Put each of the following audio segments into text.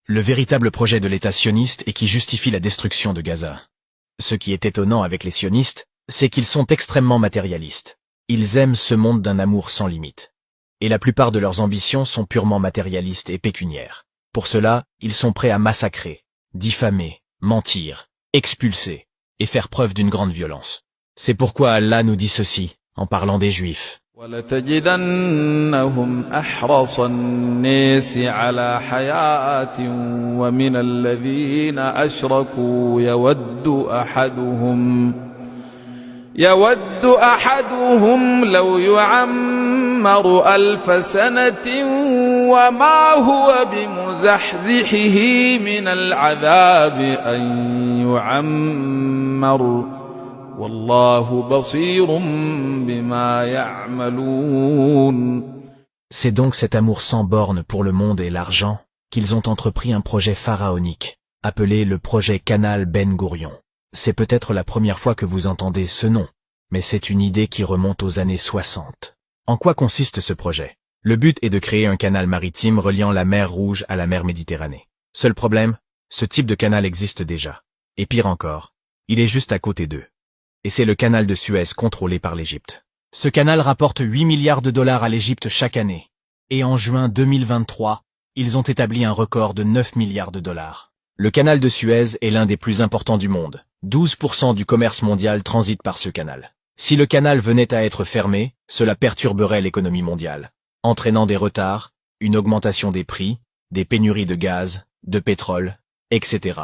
le véritable projet de l'État sioniste et qui justifie la destruction de Gaza. Ce qui est étonnant avec les sionistes, c'est qu'ils sont extrêmement matérialistes. Ils aiment ce monde d'un amour sans limite. Et la plupart de leurs ambitions sont purement matérialistes et pécuniaires. Pour cela, ils sont prêts à massacrer, diffamer, mentir, expulser, et faire preuve d'une grande violence. C'est pourquoi Allah nous dit ceci, en parlant des Juifs. وَلَتَجِدَنَّهُمْ أَحْرَصَ النَّاسِ عَلَى حَيَاةٍ وَمِنَ الَّذِينَ أَشْرَكُوا يود أحدهم لو يعمر 1000 سنة وما هو بمزحزحه من العذاب أن يعمر والله بصير بما يعملون. C'est donc cet amour sans borne pour le monde et l'argent qu'ils ont entrepris un projet pharaonique, appelé le projet Canal Ben Gourion. C'est peut-être la première fois que vous entendez ce nom, mais c'est une idée qui remonte aux années 60. En quoi consiste ce projet? Le but est de créer un canal maritime reliant la mer Rouge à la mer Méditerranée. Seul problème, ce type de canal existe déjà. Et pire encore, il est juste à côté d'eux. Et c'est le canal de Suez contrôlé par l'Égypte. Ce canal rapporte 8 milliards de dollars à l'Égypte chaque année. Et en juin 2023, ils ont établi un record de 9 milliards de dollars. Le canal de Suez est l'un des plus importants du monde. 12% du commerce mondial transite par ce canal. Si le canal venait à être fermé, cela perturberait l'économie mondiale, entraînant des retards, une augmentation des prix, des pénuries de gaz, de pétrole, etc.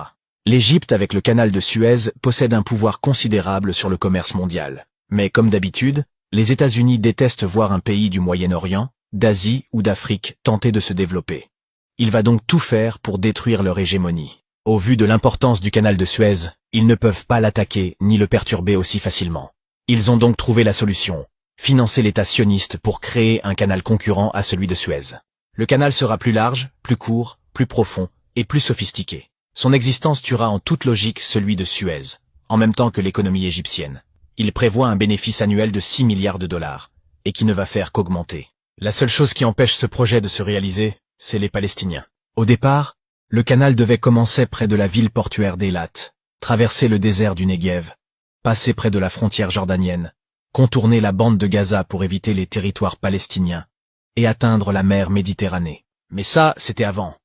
L'Égypte avec le canal de Suez possède un pouvoir considérable sur le commerce mondial. Mais comme d'habitude, les États-Unis détestent voir un pays du Moyen-Orient, d'Asie ou d'Afrique tenter de se développer. Il va donc tout faire pour détruire leur hégémonie. Au vu de l'importance du canal de Suez, ils ne peuvent pas l'attaquer ni le perturber aussi facilement. Ils ont donc trouvé la solution, financer l'État sioniste pour créer un canal concurrent à celui de Suez. Le canal sera plus large, plus court, plus profond et plus sophistiqué. Son existence tuera en toute logique celui de Suez, en même temps que l'économie égyptienne. Il prévoit un bénéfice annuel de 6 milliards de dollars, et qui ne va faire qu'augmenter. La seule chose qui empêche ce projet de se réaliser, c'est les Palestiniens. Au départ, le canal devait commencer près de la ville portuaire d'Eilat, traverser le désert du Negev, passer près de la frontière jordanienne, contourner la bande de Gaza pour éviter les territoires palestiniens, et atteindre la mer Méditerranée. Mais ça, c'était avant,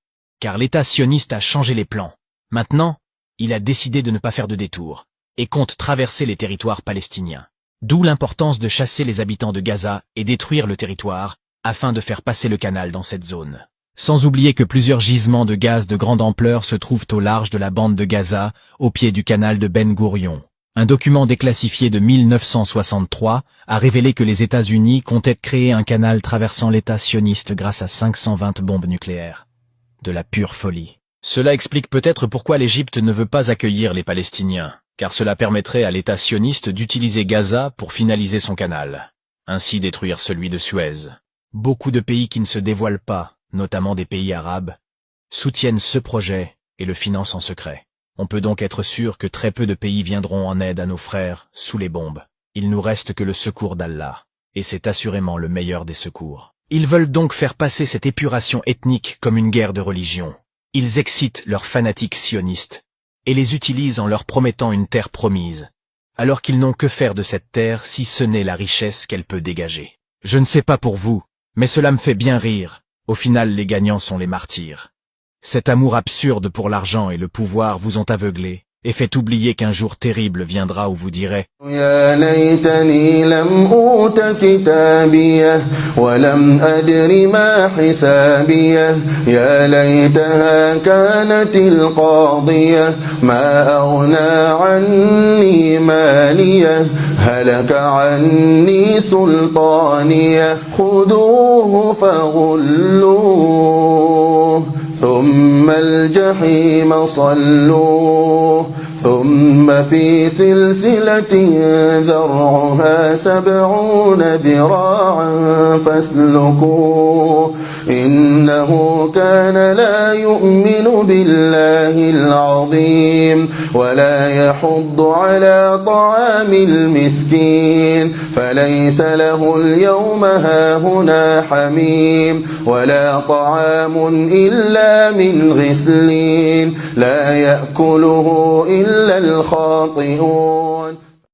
car l'État sioniste a changé les plans. Maintenant, il a décidé de ne pas faire de détour, et compte traverser les territoires palestiniens. D'où l'importance de chasser les habitants de Gaza et détruire le territoire, afin de faire passer le canal dans cette zone. Sans oublier que plusieurs gisements de gaz de grande ampleur se trouvent au large de la bande de Gaza, au pied du canal de Ben Gourion. Un document déclassifié de 1963 a révélé que les États-Unis comptaient créer un canal traversant l'État sioniste grâce à 520 bombes nucléaires. De la pure folie. Cela explique peut-être pourquoi l'Égypte ne veut pas accueillir les Palestiniens, car cela permettrait à l'État sioniste d'utiliser Gaza pour finaliser son canal, ainsi détruire celui de Suez. Beaucoup de pays qui ne se dévoilent pas, notamment des pays arabes, soutiennent ce projet et le financent en secret. On peut donc être sûr que très peu de pays viendront en aide à nos frères sous les bombes. Il nous reste que le secours d'Allah, et c'est assurément le meilleur des secours. Ils veulent donc faire passer cette épuration ethnique comme une guerre de religion. Ils excitent leurs fanatiques sionistes, et les utilisent en leur promettant une terre promise, alors qu'ils n'ont que faire de cette terre si ce n'est la richesse qu'elle peut dégager. Je ne sais pas pour vous, mais cela me fait bien rire. Au final, les gagnants sont les martyrs. Cet amour absurde pour l'argent et le pouvoir vous ont aveuglé et fait oublier qu'un jour terrible viendra où vous direz يا ليتني لم أوت كتابيه ولم أدر ما حسابيه يا ليتها كانت القاضية ما أغنى عني ماليه هلك عني سلطانيه خذوه فغلوه ثم الجحيم صلوه ثم في سلسلة ذرعها 70 ذراعا فاسلكوه إنه كان لا يؤمن بالله العظيم ولا يحض على طعام المسكين فليس له اليوم هاهنا حميم ولا طعام إلا من غسلين لا يأكله إلا الخاطئون